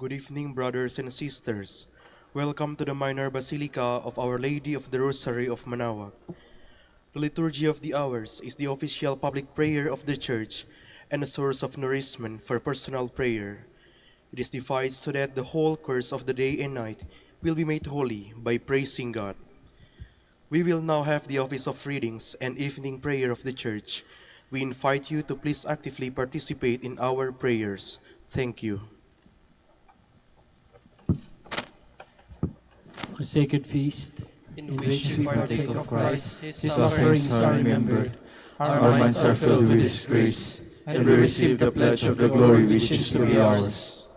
Good evening, brothers and sisters. Welcome to the minor basilica of Our Lady of the Rosary of Manaoag. The Liturgy of the Hours is the official public prayer of the Church and a source of nourishment for personal prayer. It is devised so that the whole course of the day and night will be made holy by praising God. We will now have the office of readings and evening prayer of the Church. We invite you to please actively participate in our prayers. Thank you. A sacred feast in which we partake of Christ, His sufferings are remembered, our minds are filled with His grace, and we receive the pledge of the glory which is to be ours.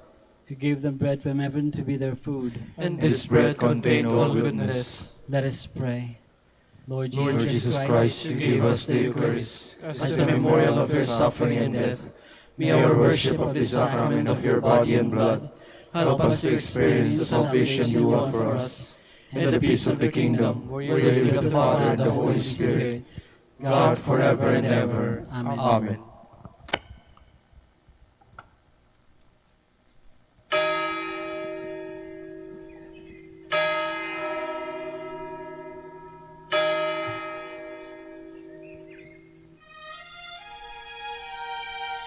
You gave them bread from heaven to be their food, And this bread contained all goodness. Let us pray. Lord Jesus Christ, you gave us the Eucharist as a memorial of your suffering and death. May our worship of the sacrament of your body and blood help us to experience the salvation you won for us, and the peace of the kingdom, where you live with the Father and the Holy Spirit, God forever and ever. Amen. Amen.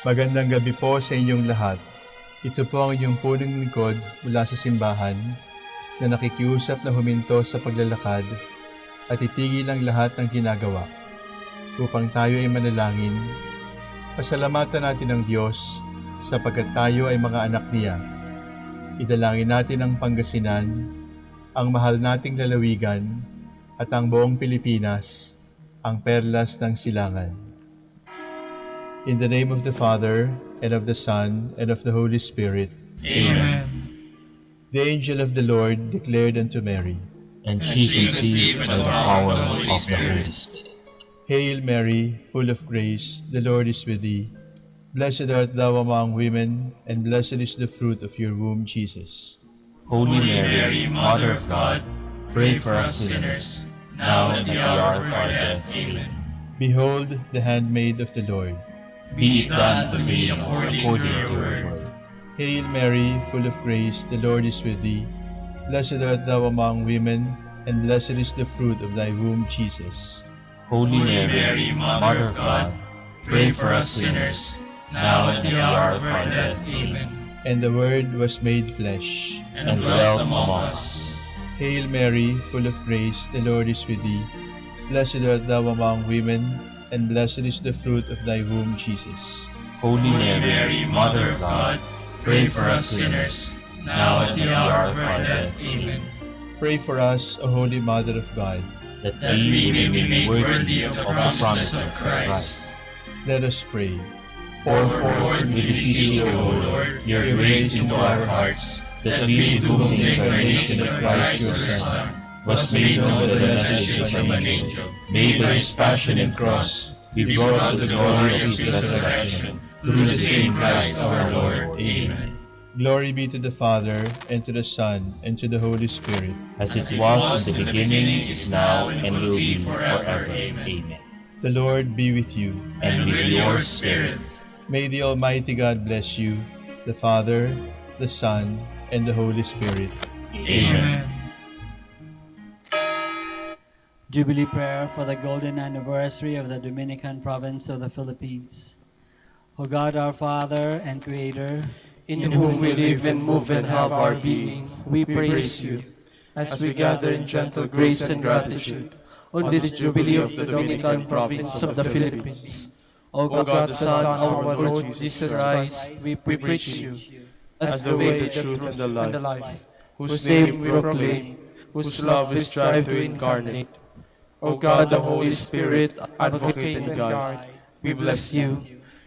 Magandang gabi po sa inyong lahat. Ito po ang inyong punong lingkod mula sa simbahan na nakikiusap na huminto sa paglalakad at itigil ang lahat ng ginagawa upang tayo ay manalangin. Pasalamatan natin ang Diyos sapagkat tayo ay mga anak niya. Idalangin natin ang Pangasinan, ang mahal nating lalawigan at ang buong Pilipinas, ang perlas ng silangan. In the name of the Father, and of the Son, and of the Holy Spirit. Amen. The angel of the Lord declared unto Mary, and she conceived by the power of the Holy Spirit. Hail Mary, full of grace, the Lord is with thee. Blessed art thou among women, and blessed is the fruit of your womb, Jesus. Holy Mary, Mother of God, pray for us sinners, now and at the hour of our death. Amen. Behold the handmaid of the Lord. Be it done to me according to your word. Hail Mary, full of grace, the Lord is with thee. Blessed art thou among women, and blessed is the fruit of thy womb, Jesus. Holy Mary, Mother of God, pray for us sinners, now and at the hour of our death. Amen. And the Word was made flesh, and dwelt among us. Hail Mary, full of grace, the Lord is with thee. Blessed art thou among women, and blessed is the fruit of thy womb, Jesus. Holy Mary, Mother of God, pray for us sinners, now and at the hour of our death. Amen. Pray for us, O Holy Mother of God, that we may be made worthy of the promises of Christ. Let us pray. Pour forth, we beseech you, O Lord, your grace into our hearts, that we, to whom the incarnation of Christ your Son was made known by the message of an angel, made by his passion and cross, be brought to the glory of his resurrection, through the same Christ our Lord. Amen. Glory be to the Father, and to the Son, and to the Holy Spirit. As it was in the beginning, is now, and will be forever. Amen. The Lord be with you. And with your spirit. May the Almighty God bless you, the Father, the Son, and the Holy Spirit. Amen. Jubilee prayer for the golden anniversary of the Dominican province of the Philippines. O God, our Father and Creator, In whom we live and move and have our being, we praise you, as we gather in gentle grace and gratitude on this Jubilee of the Dominican province of the Philippines. O God, the Son, our Lord Jesus Christ, we preach you, as the way, the truth, and the life, whose name we proclaim, whose love we strive to incarnate. O God, the Holy Spirit, advocate and guide, we bless you,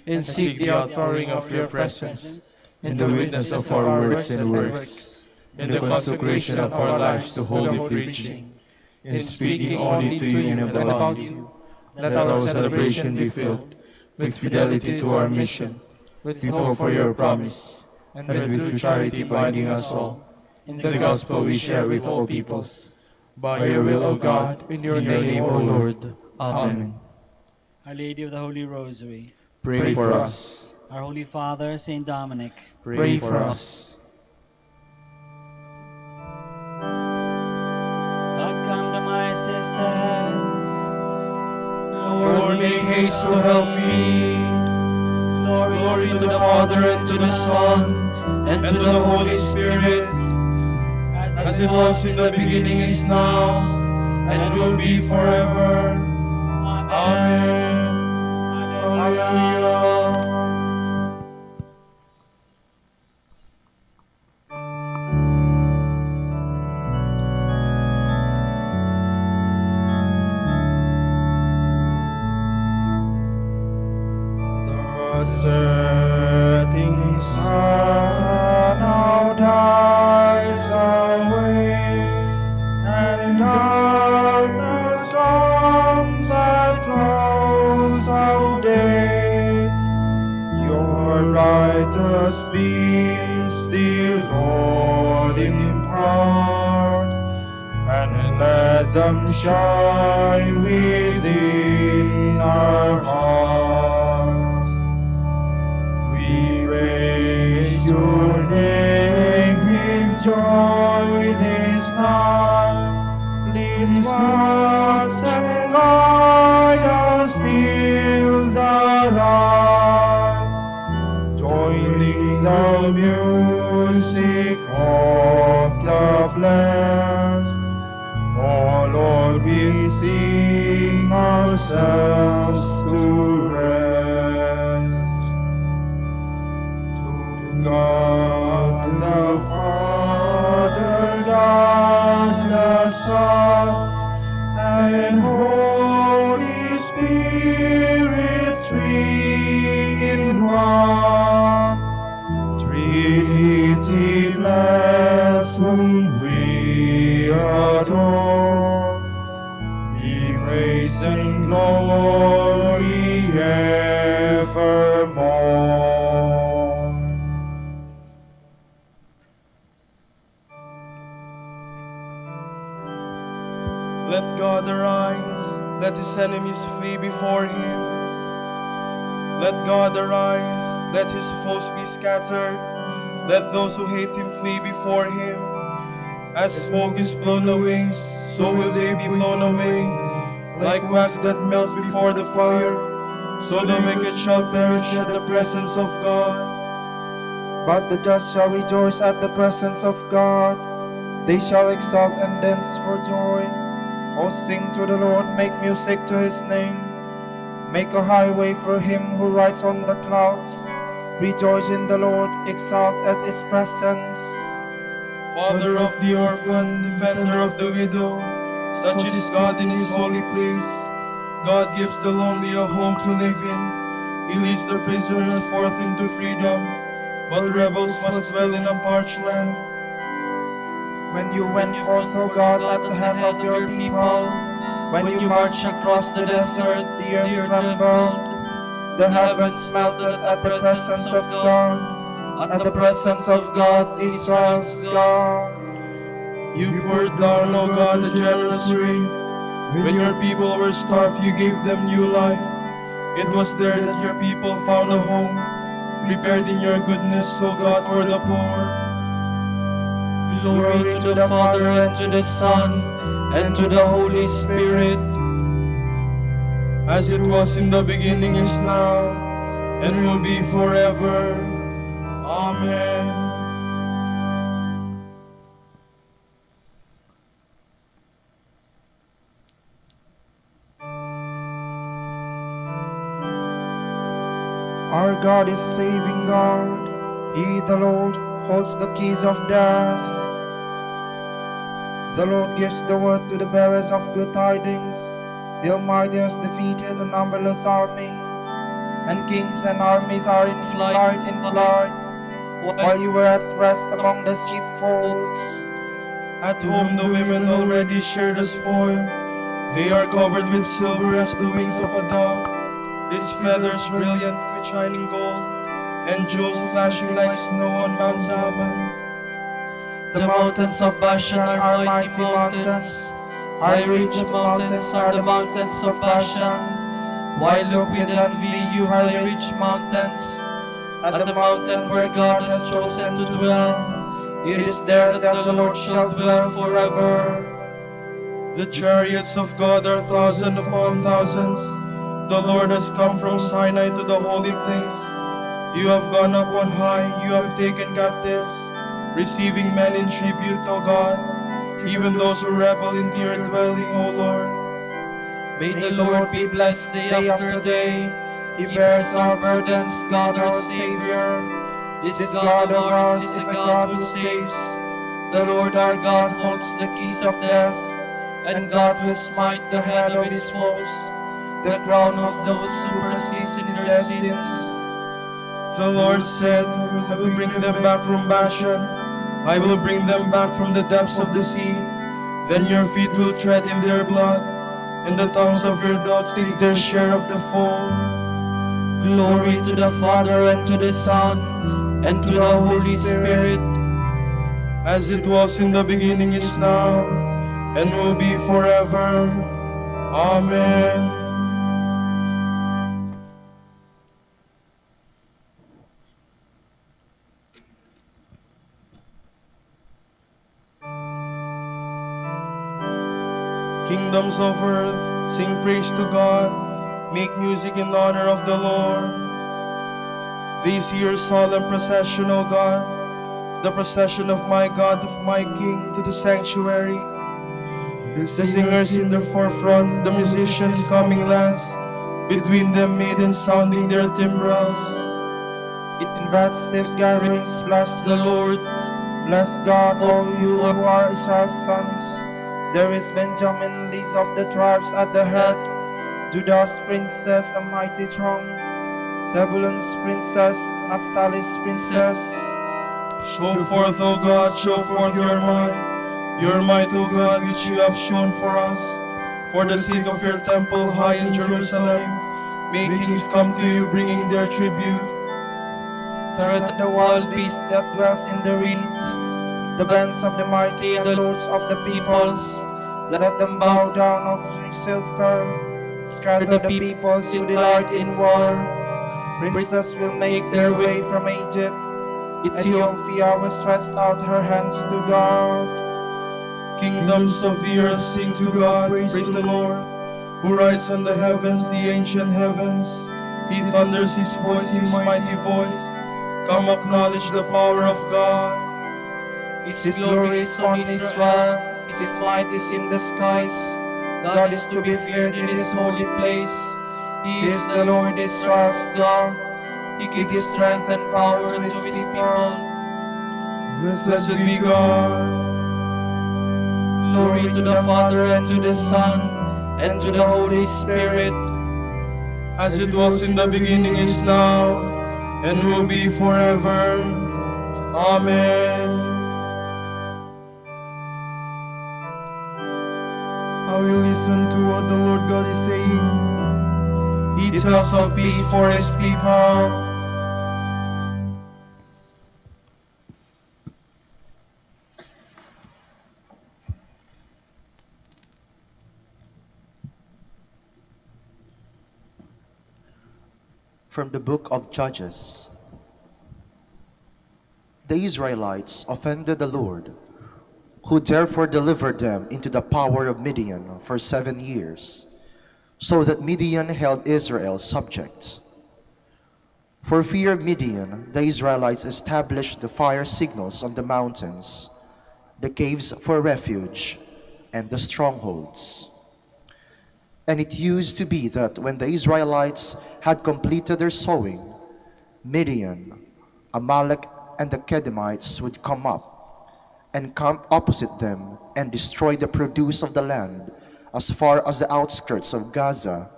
and seek the outpouring of your presence, in the witness of our words and works, in the consecration of our lives to holy preaching, in speaking only to you and about you. Let our celebration be filled with fidelity to our mission, with hope for your promise, and with true charity binding us all, in the gospel we share with all peoples. By your will, O God, in your name, O Lord. Amen. Our Lady of the Holy Rosary, Pray for us. our Holy Father, Saint Dominic, Pray for us. make haste to help me. Glory to the Father, and to the Son, and to the Holy Spirit, as it was in the beginning, is now, and will be forever. Amen. Hallelujah. The setting sun now dies away, and darkness comes at close of day. Your brightest beams, dear Lord, impart, and let them shine within our hearts. We praise your name with joy this night. Please watch and guide us till the light, joining the music of the blessed. Oh Lord, we sing ourselves to rest. To God the Father, God the Son, and Holy Spirit, three in one. Trinity blessed, whom we adore, be praise and glory evermore. Let God arise, let his enemies flee before him. Let God arise, let his foes be scattered. Let those who hate him flee before him. As smoke is blown away, so will they be blown away. Like wax that melts before the fire, so the wicked shall perish at the presence of God. But the just shall rejoice at the presence of God. They shall exult and dance for joy. Oh, sing to the Lord, make music to his name. Make a highway for him who rides on the clouds. Rejoice in the Lord, exult at his presence. Father of the orphan, defender of the widow, such is God in his holy place. God gives the lonely a home to live in. He leads the prisoners forth into freedom, but rebels must dwell in a parched land. When you went forth, O God, at the head of your people, when you marched across the desert, the earth trembled, the heavens melted at the presence of God, at the presence of God, Israel's God. You poured down, O God, a generous rain. When your people were starved, you gave them new life. It was there that your people found a home, prepared in your goodness, O God, for the poor. Glory to the Father, and to the Son, and to the Holy Spirit, as it was in the beginning, is now, and will be forever. Amen. Our God is saving God. He, the Lord, holds the keys of death. The Lord gives the word to the bearers of good tidings. The Almighty has defeated a numberless army, and kings and armies are in flight, while you were at rest among the sheepfolds. At home the women already share the spoil. They are covered with silver as the wings of a dove, his feathers brilliant with shining gold, and jewels flashing like snow on Mount Zion. The mountains of Bashan are mighty mountains. High ridged mountains are the mountains of Bashan. Why look with envy, you high ridged mountains, at the mountain where God has chosen to dwell? It is there that the Lord shall dwell forever. The chariots of God are thousands upon thousands, The Lord has come from Sinai to the holy place. You have gone up on high, you have taken captives, receiving men in tribute, O God, even those who rebel into your dwelling, O Lord. May the Lord be blessed day after day. He bears our burdens, God our Savior. This God of ours is a God who saves. The Lord our God holds the keys of death, and God will smite the head of his foes, the crown of those who persist in their sins. The Lord said, I will bring them back from Bashan. I will bring them back from the depths of the sea. Then your feet will tread in their blood, and the tongues of your dogs take their share of the fold. Glory to the Father, and to the Son, and to the Holy Spirit, as it was in the beginning, is now, and will be forever. Amen. Kingdoms of earth, sing praise to God. Make music in honor of the Lord. This year's solemn procession, O God, the procession of my God, of my King, to the sanctuary. The singers in the forefront, the musicians coming last, between them maidens sounding their timbrels. in that stiff gatherings bless the Lord. Bless God, all you who are Israel's sons. There is Benjamin, least of the tribes, at the head. Judah's princess, a mighty throng. Zebulun's princess, Naphtali's princess. Show forth, O God, show forth your might, O God, which you have shown for us. For the sake of your temple high in Jerusalem, may kings come to you bringing their tribute. Threat the wild beast that dwells in the reeds, the bands of the mighty and lords of the peoples. Let them bow down offering silver. Scatter the peoples who delight in war. Princes will make their way from Egypt. Ethiopia will stretch out her hands to God. Kingdoms of the earth sing to God, praise the Lord, who rides on the heavens, the ancient heavens. He thunders his voice, his mighty voice. Come acknowledge the power of God. His glory is on Israel, his might is in the skies. God is to be feared in his holy place. He is the Lord Israel's God. He gives strength and power to his people. Blessed be God. Glory to the Father, and to the Son, and to the Holy Spirit, as it was in the beginning, is now, and will be forever. Amen. I will listen to what the Lord God is saying. He tells of peace for his people. From the book of Judges. The Israelites offended the Lord, who therefore delivered them into the power of Midian for 7 years, so that Midian held Israel subject. For fear of Midian, the Israelites established the fire signals on the mountains, the caves for refuge, and the strongholds. And it used to be that when the Israelites had completed their sowing, Midian, Amalek, and the Kedemites would come up and camp opposite them and destroy the produce of the land as far as the outskirts of Gaza,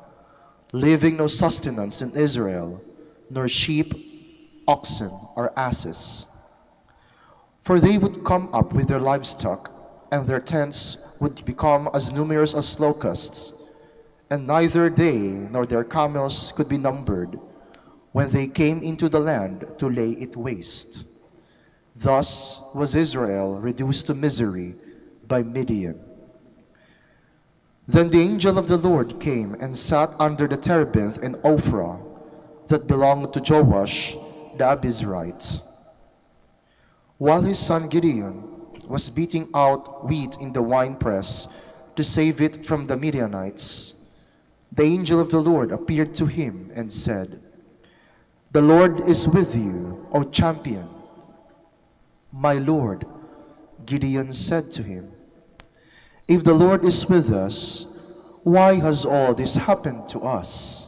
leaving no sustenance in Israel, nor sheep, oxen, or asses. For they would come up with their livestock, and their tents would become as numerous as locusts, and neither they nor their camels could be numbered when they came into the land to lay it waste. Thus was Israel reduced to misery by Midian. Then the angel of the Lord came and sat under the terebinth in Ophrah that belonged to Joash the Abizrite. While his son Gideon was beating out wheat in the winepress to save it from the Midianites, the angel of the Lord appeared to him and said, "The Lord is with you, O champion." "My Lord," Gideon said to him, "if the Lord is with us, why has all this happened to us?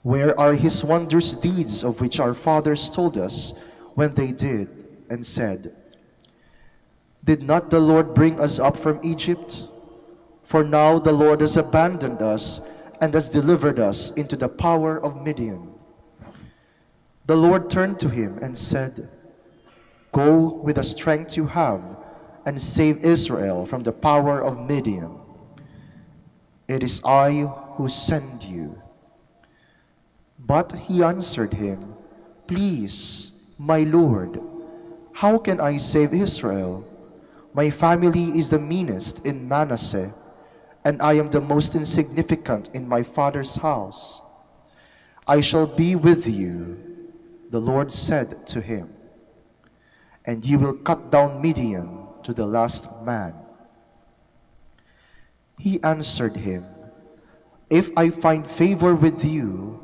Where are his wondrous deeds of which our fathers told us when they did and said, 'Did not the Lord bring us up from Egypt?' For now the Lord has abandoned us and has delivered us into the power of Midian." The Lord turned to him and said, "Go with the strength you have and save Israel from the power of Midian. It is I who send you." But he answered him, "Please, my Lord, how can I save Israel? My family is the meanest in Manasseh, and I am the most insignificant in my father's house." "I shall be with you," the Lord said to him, "and you will cut down Midian to the last man." He answered him, "If I find favor with you,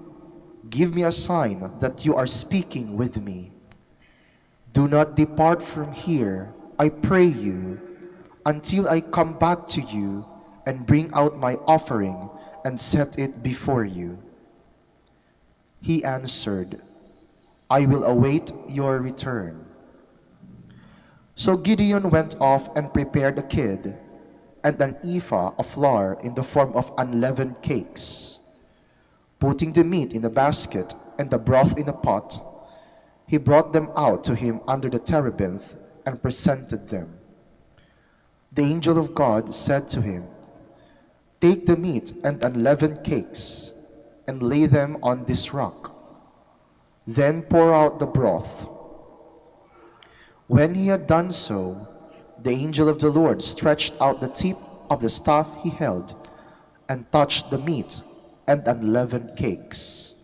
give me a sign that you are speaking with me. Do not depart from here, I pray you, until I come back to you and bring out my offering and set it before you." He answered, "I will await your return." So Gideon went off and prepared a kid and an ephah of flour in the form of unleavened cakes. Putting the meat in a basket and the broth in a pot, he brought them out to him under the terebinth and presented them. The angel of God said to him, "Take the meat and unleavened cakes and lay them on this rock. Then pour out the broth." When he had done so, the angel of the Lord stretched out the tip of the staff he held and touched the meat and unleavened cakes.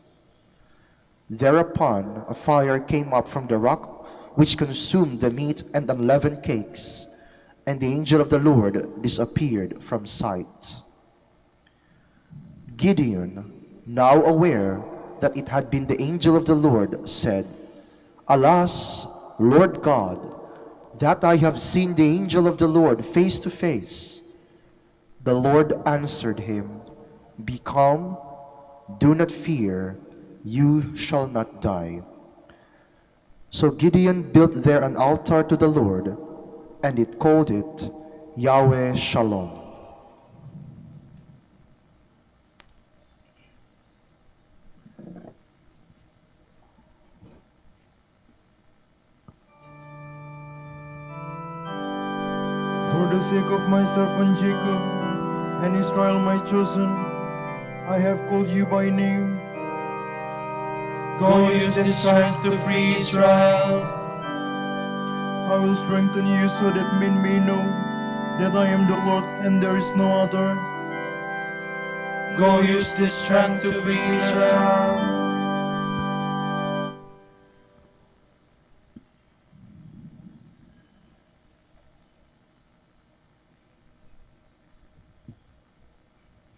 Thereupon a fire came up from the rock which consumed the meat and unleavened cakes, and the angel of the Lord disappeared from sight. Gideon, now aware that it had been the angel of the Lord, said, "Alas, Lord God, that I have seen the angel of the Lord face to face." The Lord answered him, "Be calm, do not fear, you shall not die." So Gideon built there an altar to the Lord, and it called it Yahweh Shalom. For the sake of my servant Jacob and Israel my chosen, I have called you by name. Go use this strength to free Israel. I will strengthen you so that men may know that I am the Lord and there is no other. Go use this strength to free Israel.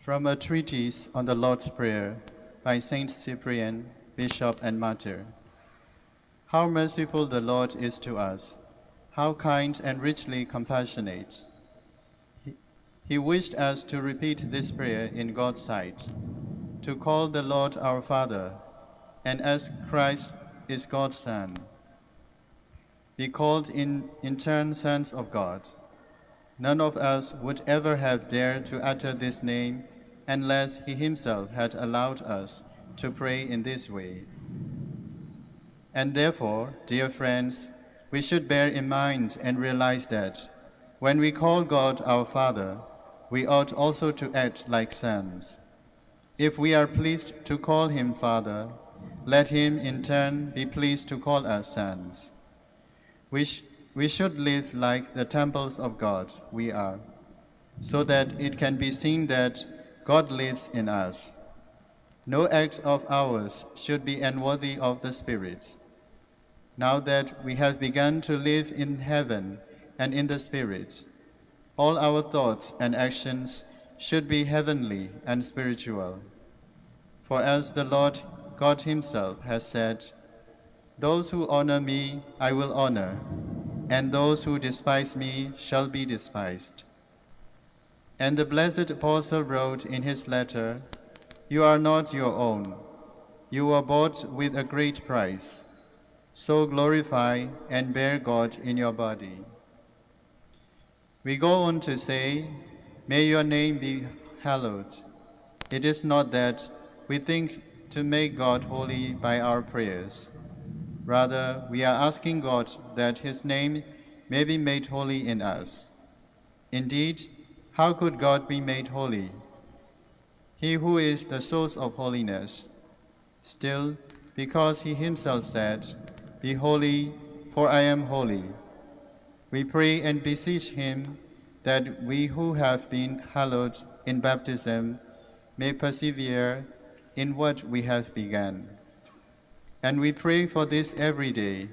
From a treatise on the Lord's Prayer by Saint Cyprian, Bishop and Martyr. How merciful the Lord is to us, how kind and richly compassionate. He wished us to repeat this prayer in God's sight, to call the Lord our Father, and as Christ is God's Son, be called in turn sons of God. None of us would ever have dared to utter this name unless he himself had allowed us to pray in this way. And therefore, dear friends, we should bear in mind and realize that when we call God our Father, we ought also to act like sons. If we are pleased to call him Father, let him in turn be pleased to call us sons. We should live like the temples of God we are, so that it can be seen that God lives in us. No acts of ours should be unworthy of the Spirit. Now that we have begun to live in heaven and in the Spirit, all our thoughts and actions should be heavenly and spiritual. For as the Lord God himself has said, "Those who honor me I will honor, and those who despise me shall be despised." And the blessed apostle wrote in his letter, "You are not your own. You were bought with a great price. So glorify and bear God in your body." We go on to say, "May your name be hallowed." It is not that we think to make God holy by our prayers. Rather, we are asking God that his name may be made holy in us. Indeed, how could God be made holy? He who is the source of holiness. Still, because he himself said, "Be holy, for I am holy," we pray and beseech him that we who have been hallowed in baptism may persevere in what we have begun. And we pray for this every day,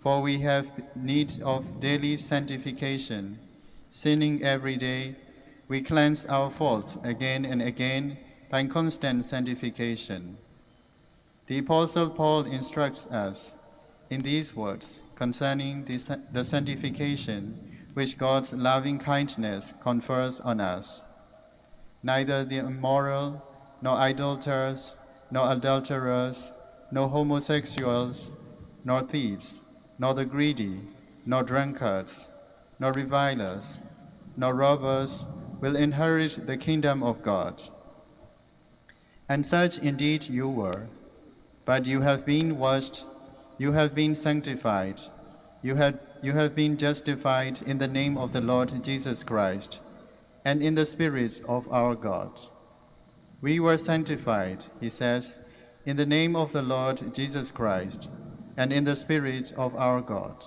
for we have need of daily sanctification. Sinning every day, we cleanse our faults again and again by constant sanctification. The Apostle Paul instructs us in these words concerning the sanctification which God's loving kindness confers on us. Neither the immoral, nor idolaters, nor adulterers, nor homosexuals, nor thieves, nor the greedy, nor drunkards, nor revilers, nor robbers will inherit the kingdom of God. And such indeed you were, but you have been washed, you have been sanctified, you have been justified in the name of the Lord Jesus Christ, and in the Spirit of our God. We were sanctified, he says, in the name of the Lord Jesus Christ, and in the Spirit of our God.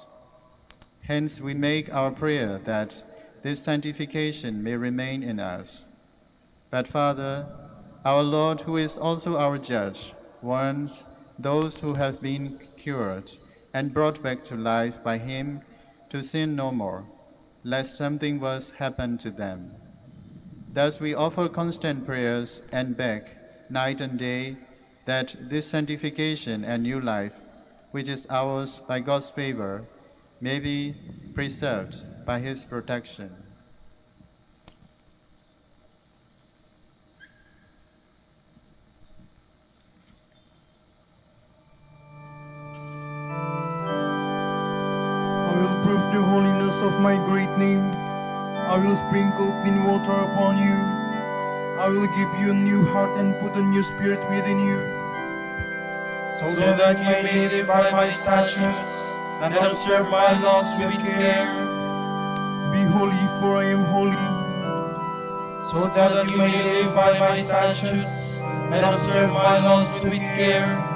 Hence we make our prayer that this sanctification may remain in us. But Father, our Lord, who is also our judge, warns those who have been cured and brought back to life by him to sin no more, lest something worse happen to them. Thus we offer constant prayers and beg, night and day, that this sanctification and new life, which is ours by God's favor, may be preserved by his protection. I will prove the holiness of my great name. I will sprinkle clean water upon you. I will give you a new heart and put a new spirit within you, so that you may live by my statutes and observe my laws with care. Be holy, for I am holy, so that you may live by my statutes and observe my laws with care.